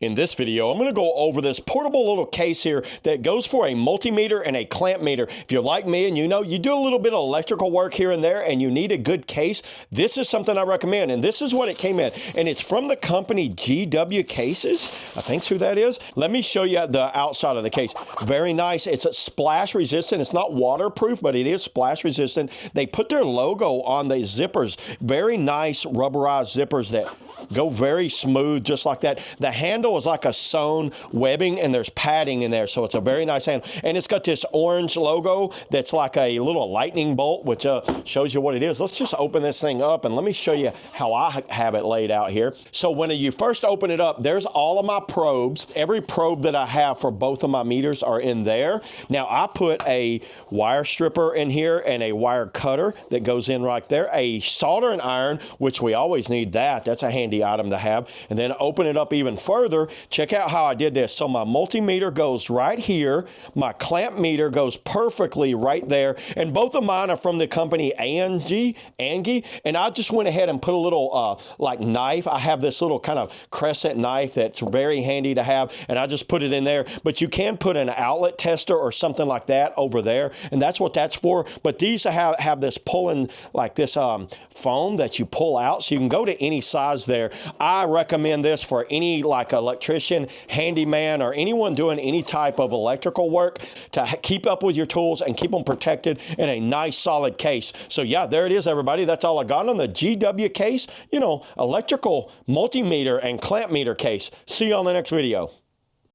In this video, I'm going to go over this portable little case here that goes for a multimeter and a clamp meter. If you're like me and you know you do a little bit of electrical work here and there and you need a good case, this is something I recommend. And this is what it came in. And it's from the company GW Cases. I think who that is. Let me show you the outside of the case. Very nice. It's a splash resistant. It's not waterproof, but it is splash resistant. They put their logo on the zippers. Very nice rubberized zippers that go very smooth, just like that. The handle is like a sewn webbing and there's padding in there, so it's a very nice handle. And it's got this orange logo that's like a little lightning bolt, which shows you what it is. Let's just open this thing up and let me show you how I have it laid out here. So when you first open it up, there's all of my probes. Every probe that I have for both of my meters are in there. Now I put a wire stripper in here and a wire cutter that goes in right there, a soldering iron, which we always need that. That's a handy item to have. And then open it up even further. Check out how I did this. So my multimeter goes right here. My clamp meter goes perfectly right there. And both of mine are from the company Angie. And I just went ahead and put a little like knife. I have this little kind of crescent knife that's very handy to have. And I just put it in there. But you can put an outlet tester or something like that over there. And that's what that's for. But these have this pulling, like this foam that you pull out. So you can go to any size there. I recommend this for any like electrician, handyman, or anyone doing any type of electrical work to keep up with your tools and keep them protected in a nice solid case. So yeah, there it is, everybody. That's all I got on the GW case, you know, electrical multimeter and clamp meter case. See you on the next video.